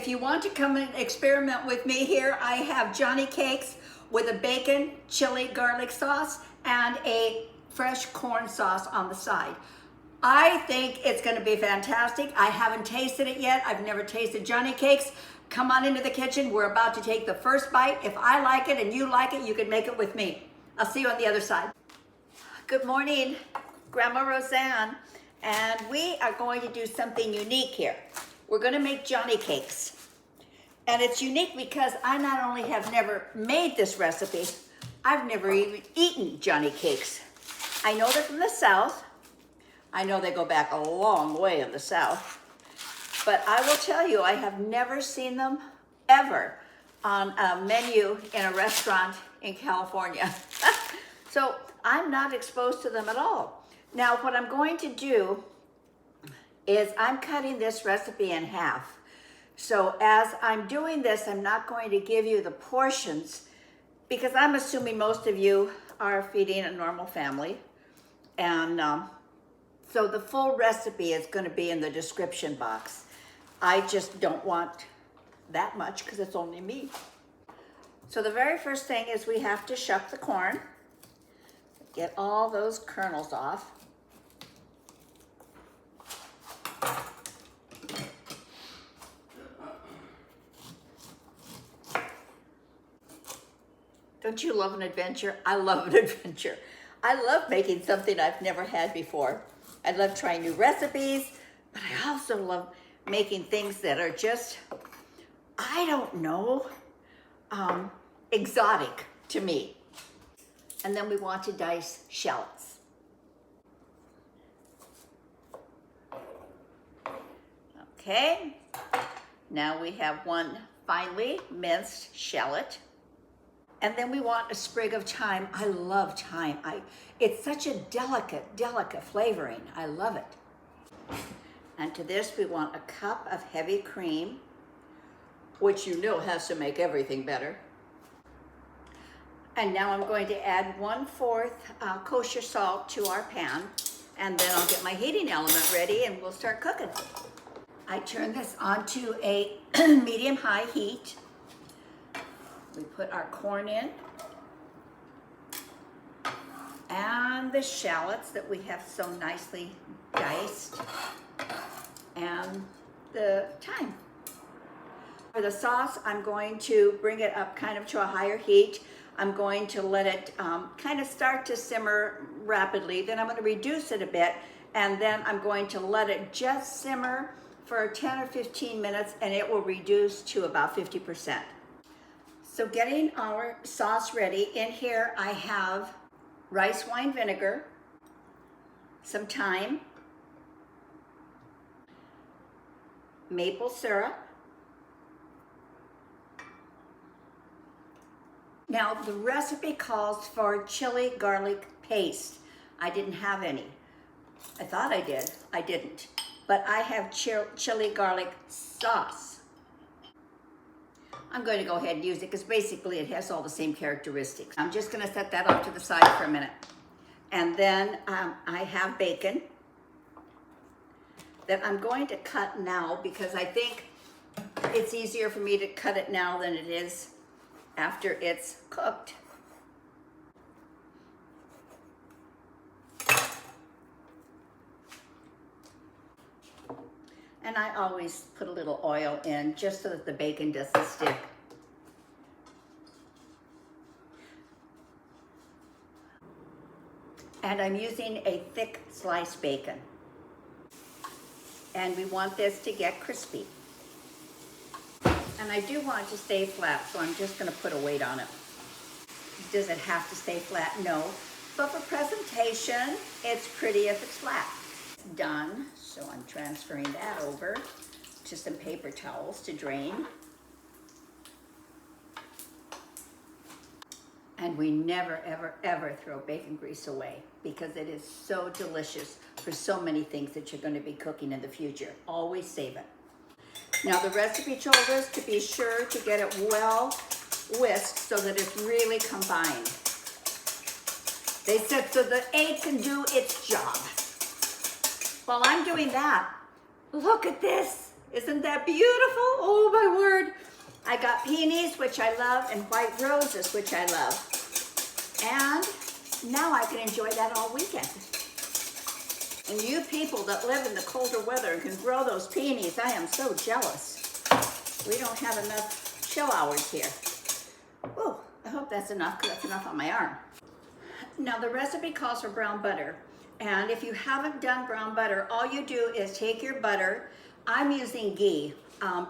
if you want to come and experiment with me here, I have Johnni cakes with a bacon, chili, garlic sauce, and a fresh corn sauce on the side. I think it's gonna be fantastic. I haven't tasted it yet. I've never tasted Johnni cakes. Come on into the kitchen. We're about to take the first bite. If I like it and you like it, you can make it with me. I'll see you on the other side. Good morning, Grandma Roseanne. And we are going to do something unique here. We're gonna make Johnni cakes. And it's unique because I not only have never made this recipe, I've never even eaten Johnni cakes. I know they're from the South. I know they go back a long way in the South. But I will tell you, I have never seen them ever on a menu in a restaurant in California. So I'm not exposed to them at all. Now, what I'm going to do is I'm cutting this recipe in half. So as I'm doing this, I'm not going to give you the portions because I'm assuming most of you are feeding a normal family. And so the full recipe is going to be in the description box. I just don't want that much because it's only me. So the very first thing is we have to shuck the corn. Get all those kernels off. Don't you love an adventure? I love an adventure. I love making something I've never had before. I love trying new recipes, but I also love making things that are just, I don't know, exotic to me. And then we want to dice shallots. Okay, now we have one finely minced shallot. And then we want a sprig of thyme. I love thyme. It's such a delicate flavoring. I love it. And to this, we want a cup of heavy cream, which you know has to make everything better. And now I'm going to add 1/4 kosher salt to our pan, and then I'll get my heating element ready and we'll start cooking. I turn this onto a medium-high heat. We put our corn in and the shallots that we have so nicely diced and the thyme. For the sauce, I'm going to bring it up kind of to a higher heat. I'm going to let it kind of start to simmer rapidly. Then I'm going to reduce it a bit, and then I'm going to let it just simmer for 10 or 15 minutes, and it will reduce to about 50%. So getting our sauce ready, in here I have rice wine vinegar, some thyme, maple syrup. Now the recipe calls for chili garlic paste. I didn't have any. I thought I did, I didn't. But I have chili garlic sauce. I'm going to go ahead and use it because basically it has all the same characteristics. I'm just going to set that off to the side for a minute. And then I have bacon that I'm going to cut now because I think it's easier for me to cut it now than it is after it's cooked. And I always put a little oil in just so that the bacon doesn't stick. And I'm using a thick sliced bacon. And we want this to get crispy. And I do want it to stay flat, so I'm just going to put a weight on it. Does it have to stay flat? No. But for presentation, it's pretty if it's flat. It's done, so I'm transferring that over to some paper towels to drain. And we never, ever, ever throw bacon grease away because it is so delicious for so many things that you're going to be cooking in the future. Always save it. Now the recipe told us to be sure to get it well whisked so that it's really combined. They said so the egg can do its job. While I'm doing that, look at this. Isn't that beautiful? Oh my I got peonies, which I love, and white roses, which I love. And now I can enjoy that all weekend. And you people that live in the colder weather and can grow those peonies, I am so jealous. We don't have enough chill hours here. Oh, I hope that's enough, because that's enough on my arm. Now the recipe calls for brown butter. And if you haven't done brown butter, all you do is take your butter. I'm using ghee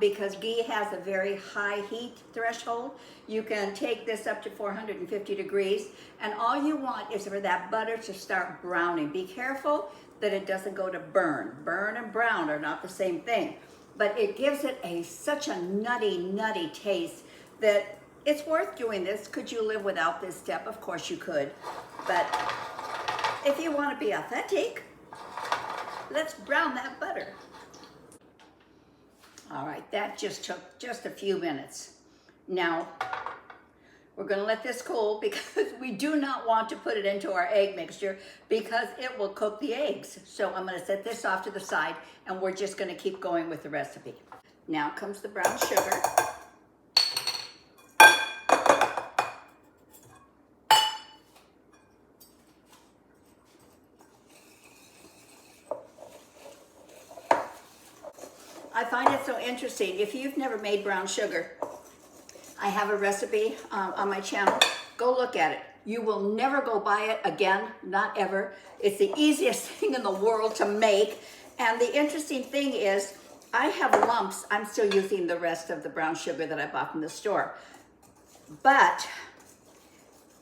because ghee has a very high heat threshold. You can take this up to 450 degrees. And all you want is for that butter to start browning. Be careful that it doesn't go to burn. Burn and brown are not the same thing. But it gives it such a nutty taste that it's worth doing this. Could you live without this step? Of course you could. But if you want to be authentic, let's brown that butter. All right, that just took just a few minutes. Now, we're going to let this cool because we do not want to put it into our egg mixture because it will cook the eggs. So I'm going to set this off to the side and we're just going to keep going with the recipe. Now comes the brown sugar. I find it so interesting. If you've never made brown sugar, I have a recipe on my channel. Go look at it. You will never go buy it again, not ever. It's the easiest thing in the world to make. And the interesting thing is, I have lumps. I'm still using the rest of the brown sugar that I bought from the store. But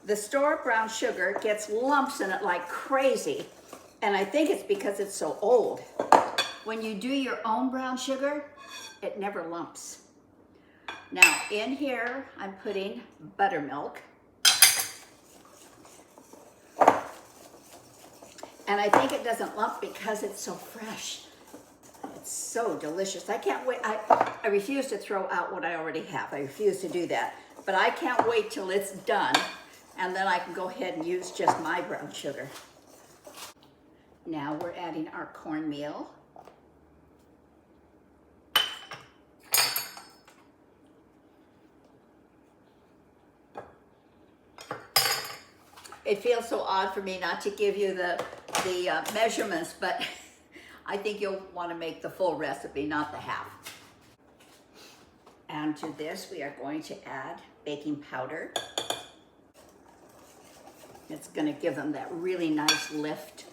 the store brown sugar gets lumps in it like crazy. And I think it's because it's so old. When you do your own brown sugar, it never lumps. Now in here, I'm putting buttermilk. And I think it doesn't lump because it's so fresh. It's so delicious. I can't wait. I refuse to throw out what I already have. I refuse to do that. But I can't wait till it's done. And then I can go ahead and use just my brown sugar. Now we're adding our cornmeal. It feels so odd for me not to give you the measurements, but I think you'll want to make the full recipe, not the half. And to this, we are going to add baking powder. It's going to give them that really nice lift.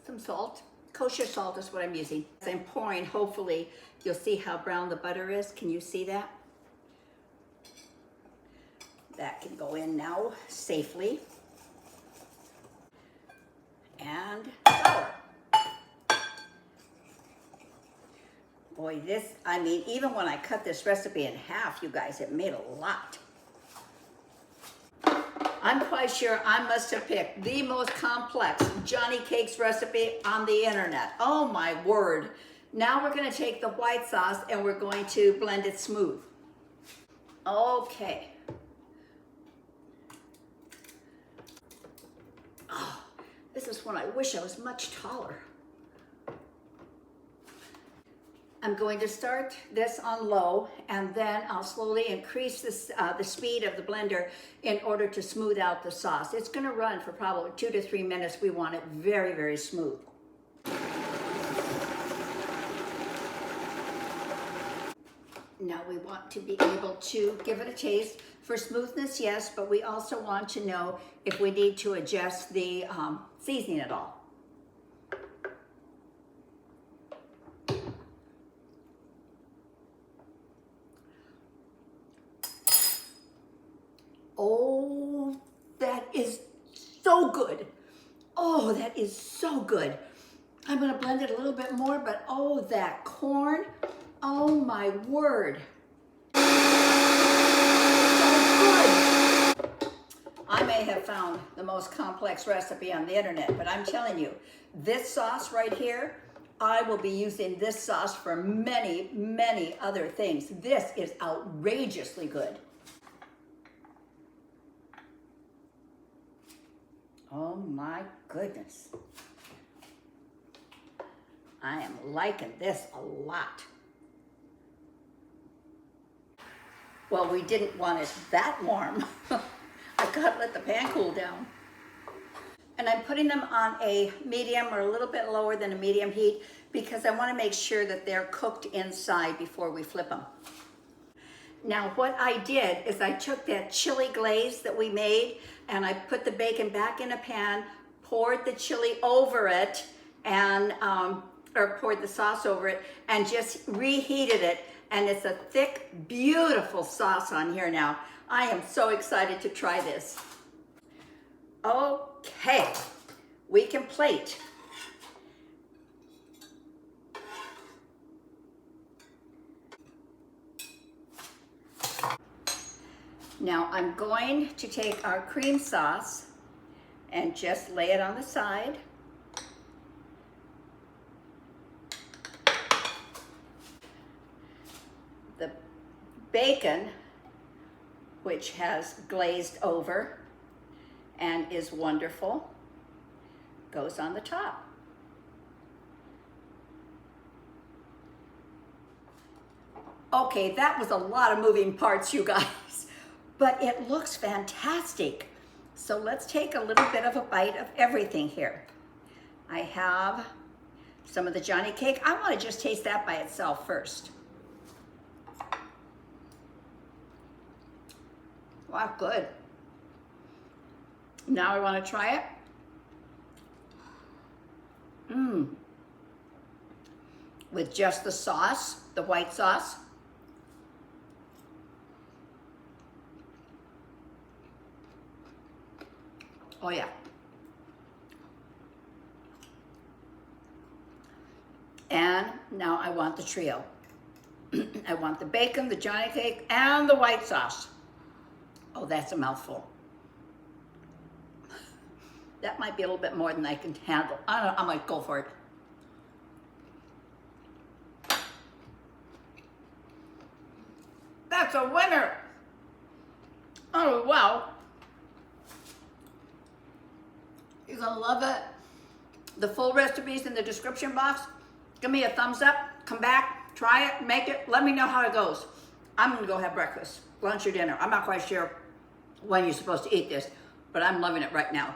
Some salt. Kosher salt is what I'm using. As I'm pouring, hopefully, you'll see how brown the butter is. Can you see that? That can go in now safely. And flour. Boy, I mean, even when I cut this recipe in half, you guys, it made a lot. I'm quite sure I must have picked the most complex Johnni cakes recipe on the internet. Oh my word. Now we're going to take the white sauce and we're going to blend it smooth. Okay. Oh, this is when I wish I was much taller. I'm going to start this on low and then I'll slowly increase the speed of the blender in order to smooth out the sauce. It's going to run for probably 2 to 3 minutes. We want it very, very smooth. Now we want to be able to give it a taste. For smoothness, yes, but we also want to know if we need to adjust the seasoning at all. Oh, that is so good. Oh, that is so good. I'm going to blend it a little bit more, but oh, that corn. Oh my word. So good. I may have found the most complex recipe on the internet, but I'm telling you, this sauce right here, I will be using this sauce for many, many other things. This is outrageously good. Oh my goodness. I am liking this a lot. Well, we didn't want it that warm. I gotta let the pan cool down. And I'm putting them on a medium or a little bit lower than a medium heat because I want to make sure that they're cooked inside before we flip them. Now what I did is I took that chili glaze that we made and I put the bacon back in a pan, poured the chili over it, and or poured the sauce over it and just reheated it. And it's a thick, beautiful sauce on here now. I am so excited to try this. Okay, we can plate. Now I'm going to take our cream sauce and just lay it on the side. The bacon, which has glazed over and is wonderful, goes on the top. Okay, that was a lot of moving parts, you guys, but it looks fantastic. So let's take a little bit of a bite of everything here. I have some of the Johnni cake. I want to just taste that by itself first. Wow, good. Now I want to try it. With just the sauce, the white sauce. Oh yeah. And now I want the trio. I want the bacon, the Johnni cake, and the white sauce. Oh, that's a mouthful. That might be a little bit more than I can handle. I don't know, I might go for it. That's a winner. Oh, wow. You're gonna love it. The full recipe's in the description box. Give me a thumbs up, come back, try it, make it, let me know how it goes. I'm gonna go have breakfast, lunch or dinner. I'm not quite sure when you're supposed to eat this, but I'm loving it right now.